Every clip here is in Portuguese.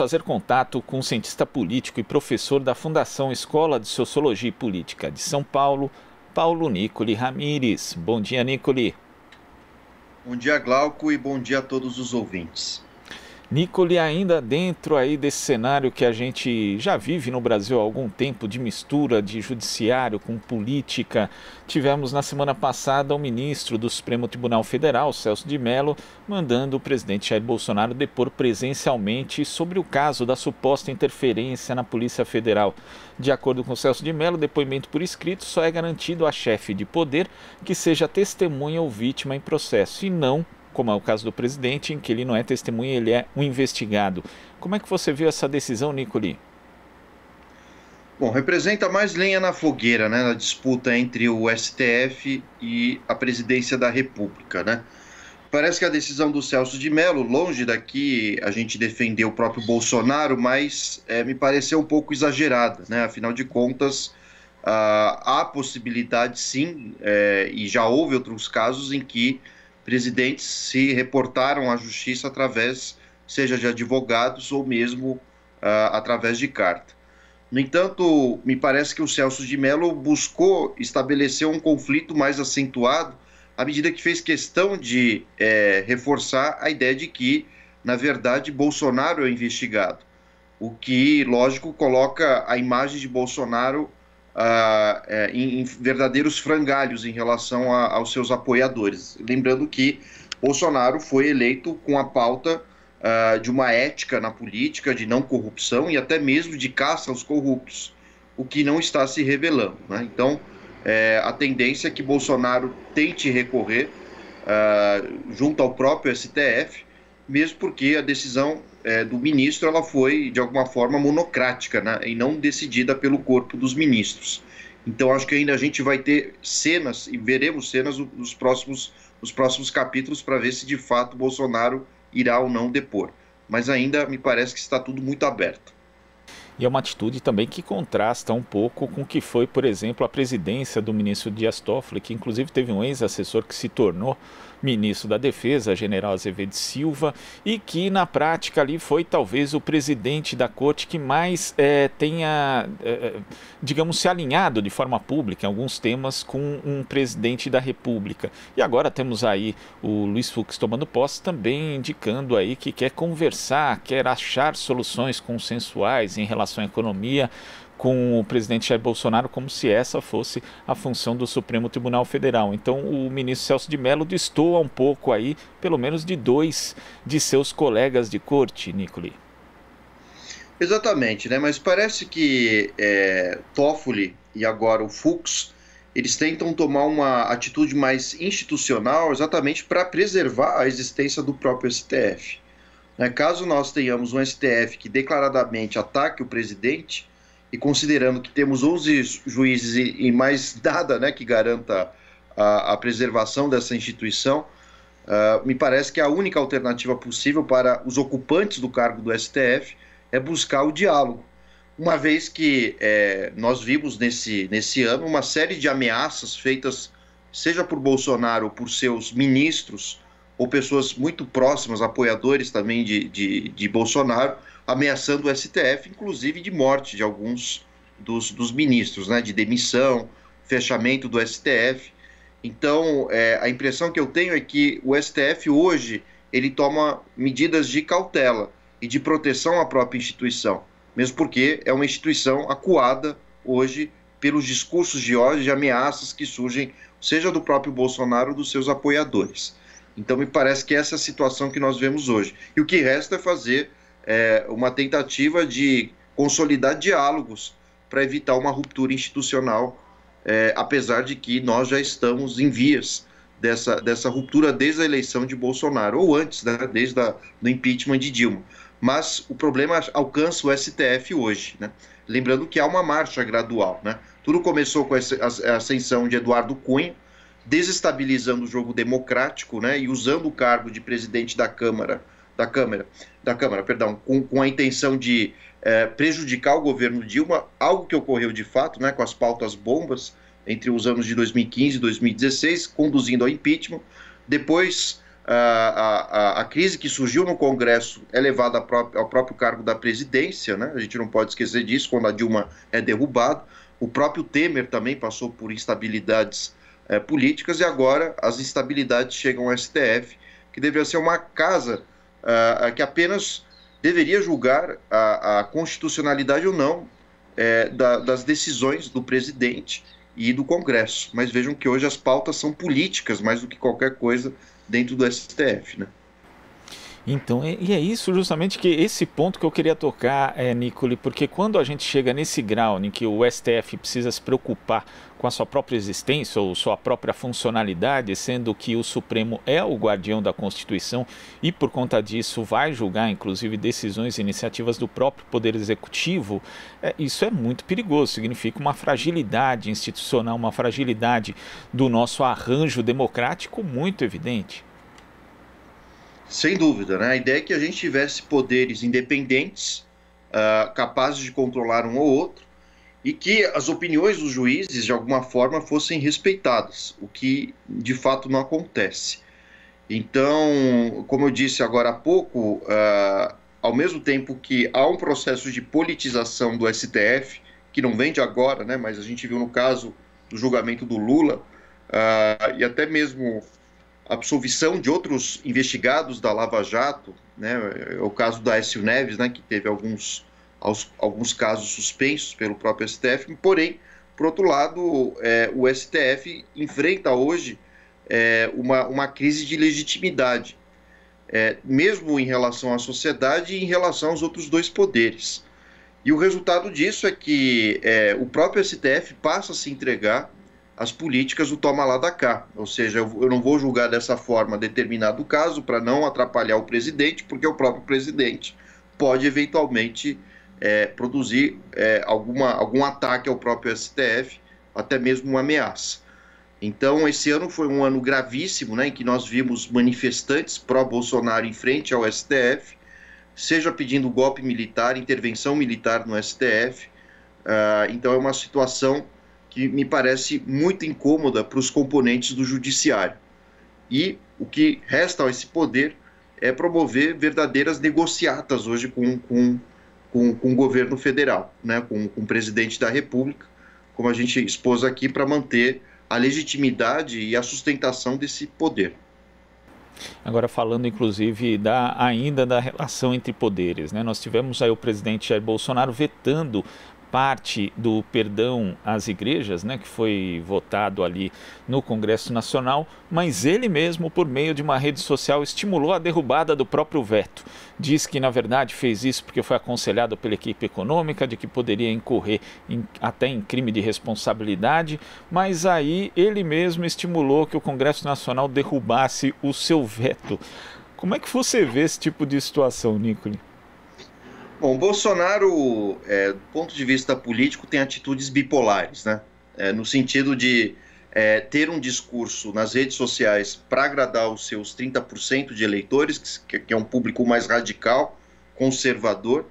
Fazer contato com o cientista político e professor da Fundação Escola de Sociologia e Política de São Paulo, Paulo Nicoli Ramires. Bom dia, Nicoli. Bom dia, Glauco, e bom dia a todos os ouvintes. Nicoli, ainda dentro aí desse cenário que a gente já vive no Brasil há algum tempo, de mistura de judiciário com política, tivemos na semana passada o ministro do Supremo Tribunal Federal, Celso de Mello, mandando o presidente Jair Bolsonaro depor presencialmente sobre o caso da suposta interferência na Polícia Federal. De acordo com Celso de Mello, depoimento por escrito só é garantido a chefe de poder que seja testemunha ou vítima em processo, e não como é o caso do presidente, em que ele não é testemunha, ele é um investigado. Como é que você viu essa decisão, Nicoli? Bom, representa mais lenha na fogueira, né, na disputa entre o STF e a presidência da República, né? Parece que a decisão do Celso de Mello, longe daqui a gente defender o próprio Bolsonaro, mas me pareceu um pouco exagerada, né? Afinal de contas, há possibilidade sim, e já houve outros casos em que presidentes se reportaram à justiça através, seja de advogados ou mesmo através de carta. No entanto, me parece que o Celso de Mello buscou estabelecer um conflito mais acentuado à medida que fez questão de reforçar a ideia de que, na verdade, Bolsonaro é o investigado, o que, lógico, coloca a imagem de Bolsonaro em verdadeiros frangalhos em relação aos seus apoiadores. Lembrando que Bolsonaro foi eleito com a pauta de uma ética na política, de não corrupção e até mesmo de caça aos corruptos, o que não está se revelando, né? Então, a tendência é que Bolsonaro tente recorrer junto ao próprio STF, mesmo porque a decisão do ministro ela foi, de alguma forma, monocrática, né, e não decidida pelo corpo dos ministros. Então, acho que ainda a gente vai ter cenas, e veremos cenas nos próximos capítulos para ver se, de fato, Bolsonaro irá ou não depor. Mas ainda me parece que está tudo muito aberto. E é uma atitude também que contrasta um pouco com o que foi, por exemplo, a presidência do ministro Dias Toffoli, que inclusive teve um ex-assessor que se tornou ministro da Defesa, general Azevedo Silva, e que na prática ali foi talvez o presidente da corte que mais tenha, digamos, se alinhado de forma pública em alguns temas com um presidente da República. E agora temos aí o Luiz Fux tomando posse, também indicando aí que quer conversar, quer achar soluções consensuais em relação à economia com o presidente Jair Bolsonaro, como se essa fosse a função do Supremo Tribunal Federal. Então o ministro Celso de Mello destoa um pouco aí, pelo menos de dois de seus colegas de corte, Nicoli. Exatamente, né? Mas parece que Toffoli e agora o Fux, eles tentam tomar uma atitude mais institucional exatamente para preservar a existência do próprio STF. Caso nós tenhamos um STF que declaradamente ataque o presidente, e considerando que temos 11 juízes e mais nada, né, que garanta a preservação dessa instituição, me parece que a única alternativa possível para os ocupantes do cargo do STF é buscar o diálogo, uma vez que nós vimos nesse ano uma série de ameaças feitas, seja por Bolsonaro ou por seus ministros, ou pessoas muito próximas, apoiadores também de Bolsonaro, ameaçando o STF, inclusive de morte de alguns dos ministros, né, de demissão, fechamento do STF. Então, a impressão que eu tenho é que o STF hoje, ele toma medidas de cautela e de proteção à própria instituição, mesmo porque é uma instituição acuada hoje pelos discursos de ódio e de ameaças que surgem, seja do próprio Bolsonaro ou dos seus apoiadores. Então, me parece que essa é a situação que nós vemos hoje. E o que resta é fazer uma tentativa de consolidar diálogos para evitar uma ruptura institucional, apesar de que nós já estamos em vias dessa ruptura desde a eleição de Bolsonaro, ou antes, né, desde o impeachment de Dilma. Mas o problema alcança o STF hoje, né? Lembrando que há uma marcha gradual, né? Tudo começou com a ascensão de Eduardo Cunha, desestabilizando o jogo democrático, né, e usando o cargo de presidente da Câmara, com a intenção de prejudicar o governo Dilma, algo que ocorreu de fato, né, com as pautas bombas entre os anos de 2015 e 2016, conduzindo ao impeachment. Depois a crise que surgiu no Congresso é levada ao próprio cargo da presidência, né? A gente não pode esquecer disso quando a Dilma é derrubada. O próprio Temer também passou por instabilidades políticas e agora as instabilidades chegam ao STF, que deveria ser uma casa que apenas deveria julgar a constitucionalidade ou não das decisões do presidente e do Congresso. Mas vejam que hoje as pautas são políticas mais do que qualquer coisa dentro do STF, né? Então, e é isso justamente que esse ponto que eu queria tocar, Nicole, porque quando a gente chega nesse grau em que o STF precisa se preocupar com a sua própria existência ou sua própria funcionalidade, sendo que o Supremo é o guardião da Constituição e por conta disso vai julgar inclusive decisões e iniciativas do próprio Poder Executivo, isso é muito perigoso, significa uma fragilidade institucional, uma fragilidade do nosso arranjo democrático muito evidente. Sem dúvida, né? A ideia é que a gente tivesse poderes independentes, capazes de controlar um ou outro, e que as opiniões dos juízes, de alguma forma, fossem respeitadas, o que de fato não acontece. Então, como eu disse agora há pouco, ao mesmo tempo que há um processo de politização do STF, que não vem de agora, né? Mas a gente viu no caso do julgamento do Lula, e até mesmo absolvição de outros investigados da Lava Jato, né, o caso da Aécio Neves, né, que teve alguns casos suspensos pelo próprio STF, porém, por outro lado, o STF enfrenta hoje uma crise de legitimidade, mesmo em relação à sociedade e em relação aos outros dois poderes. E o resultado disso é que o próprio STF passa a se entregar as políticas do toma lá da cá, ou seja, eu não vou julgar dessa forma determinado caso para não atrapalhar o presidente, porque o próprio presidente pode eventualmente produzir algum ataque ao próprio STF, até mesmo uma ameaça. Então esse ano foi um ano gravíssimo, né, em que nós vimos manifestantes pró-Bolsonaro em frente ao STF, seja pedindo golpe militar, intervenção militar no STF, então é uma situação que me parece muito incômoda para os componentes do judiciário. E o que resta a esse poder é promover verdadeiras negociatas hoje com o governo federal, né, com o presidente da República, como a gente expôs aqui, para manter a legitimidade e a sustentação desse poder. Agora falando inclusive ainda da relação entre poderes, né? Nós tivemos aí o presidente Jair Bolsonaro vetando parte do perdão às igrejas, né, que foi votado ali no Congresso Nacional, mas ele mesmo, por meio de uma rede social, estimulou a derrubada do próprio veto. Diz que, na verdade, fez isso porque foi aconselhado pela equipe econômica de que poderia incorrer até em crime de responsabilidade, mas aí ele mesmo estimulou que o Congresso Nacional derrubasse o seu veto. Como é que você vê esse tipo de situação, Nicole? Bom, Bolsonaro, do ponto de vista político, tem atitudes bipolares, né? No sentido de ter um discurso nas redes sociais para agradar os seus 30% de eleitores, que é um público mais radical, conservador,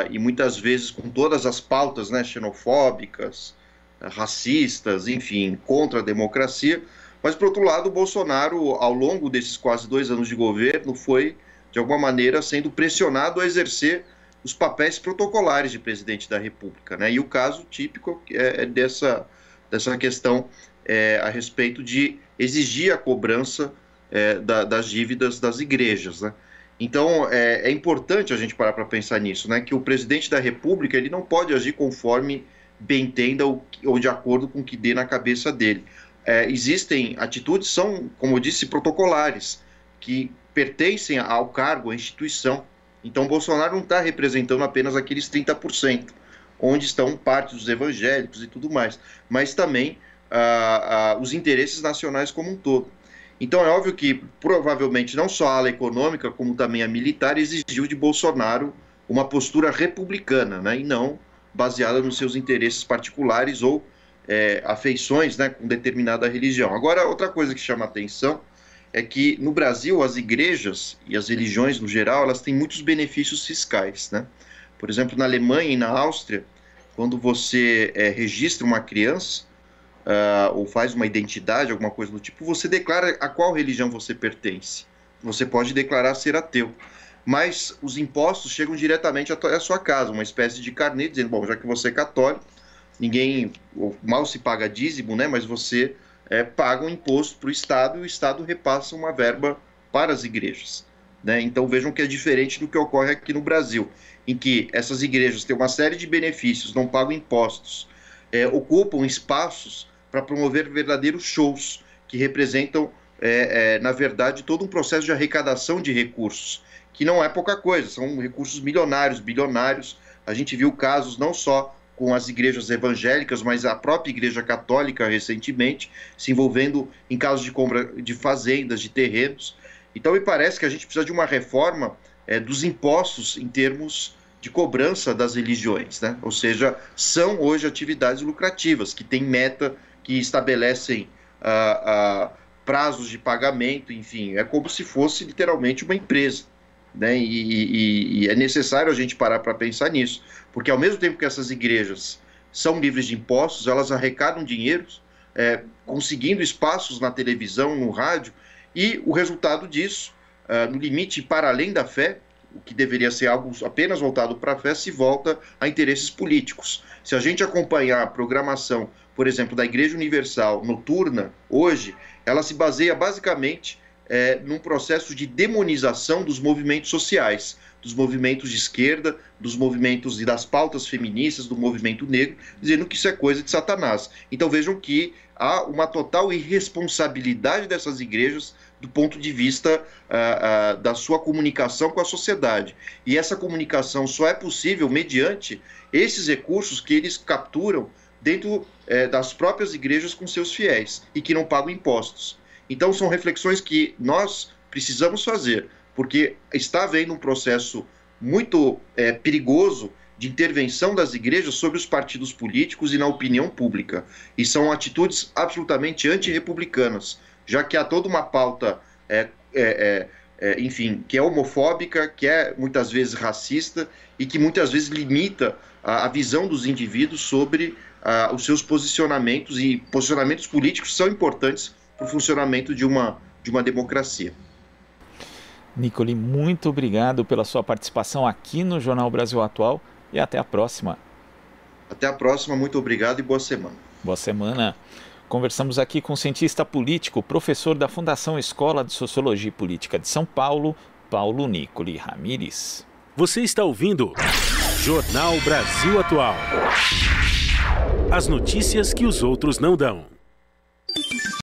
e muitas vezes com todas as pautas, né, xenofóbicas, racistas, enfim, contra a democracia. Mas, por outro lado, o Bolsonaro, ao longo desses quase 2 anos de governo, foi de alguma maneira sendo pressionado a exercer os papéis protocolares de presidente da República, né? E o caso típico é dessa questão a respeito de exigir a cobrança das dívidas das igrejas, né? Então é importante a gente parar para pensar nisso, né? Que o presidente da República ele não pode agir conforme bem entenda ou de acordo com o que dê na cabeça dele. Existem atitudes, são, como eu disse, protocolares, que pertencem ao cargo, à instituição. Então, Bolsonaro não está representando apenas aqueles 30%, onde estão parte dos evangélicos e tudo mais, mas também os interesses nacionais como um todo. Então, é óbvio que, provavelmente, não só a ala econômica, como também a militar, exigiu de Bolsonaro uma postura republicana, né, e não baseada nos seus interesses particulares ou afeições, né, com determinada religião. Agora, outra coisa que chama a atenção é que no Brasil as igrejas e as religiões no geral elas têm muitos benefícios fiscais, né? Por exemplo, na Alemanha e na Áustria, quando você registra uma criança, ou faz uma identidade, alguma coisa do tipo, você declara a qual religião você pertence. Você pode declarar ser ateu. Mas os impostos chegam diretamente à sua casa, uma espécie de carnê, dizendo, bom, já que você é católico, mal se paga dízimo, né, mas você paga um imposto para o Estado e o Estado repassa uma verba para as igrejas. Né? Então vejam que é diferente do que ocorre aqui no Brasil, em que essas igrejas têm uma série de benefícios, não pagam impostos, ocupam espaços para promover verdadeiros shows, que representam, na verdade, todo um processo de arrecadação de recursos, que não é pouca coisa, são recursos milionários, bilionários. A gente viu casos não só com as igrejas evangélicas, mas a própria Igreja Católica recentemente, se envolvendo em casos de compra de fazendas, de terrenos. Então me parece que a gente precisa de uma reforma dos impostos em termos de cobrança das religiões, né? Ou seja, são hoje atividades lucrativas, que têm meta, que estabelecem prazos de pagamento, enfim, é como se fosse literalmente uma empresa. Né? E é necessário a gente parar para pensar nisso, porque ao mesmo tempo que essas igrejas são livres de impostos, elas arrecadam dinheiro, conseguindo espaços na televisão, no rádio, e o resultado disso, no limite, para além da fé, o que deveria ser algo apenas voltado para a fé, se volta a interesses políticos. Se a gente acompanhar a programação, por exemplo, da Igreja Universal noturna, hoje, ela se baseia basicamente num processo de demonização dos movimentos sociais, dos movimentos de esquerda, dos movimentos e das pautas feministas, do movimento negro, dizendo que isso é coisa de Satanás. Então vejam que há uma total irresponsabilidade dessas igrejas do ponto de vista da sua comunicação com a sociedade. E essa comunicação só é possível mediante esses recursos que eles capturam dentro das próprias igrejas com seus fiéis e que não pagam impostos. Então são reflexões que nós precisamos fazer, porque está havendo um processo muito perigoso de intervenção das igrejas sobre os partidos políticos e na opinião pública. E são atitudes absolutamente antirrepublicanas, já que há toda uma pauta, enfim, que é homofóbica, que é muitas vezes racista e que muitas vezes limita a visão dos indivíduos sobre os seus posicionamentos, e posicionamentos políticos são importantes para o funcionamento de uma democracia. Nicoli, muito obrigado pela sua participação aqui no Jornal Brasil Atual e até a próxima. Até a próxima, muito obrigado e boa semana. Boa semana. Conversamos aqui com o cientista político, professor da Fundação Escola de Sociologia e Política de São Paulo, Paulo Nicoli Ramires. Você está ouvindo Jornal Brasil Atual. As notícias que os outros não dão.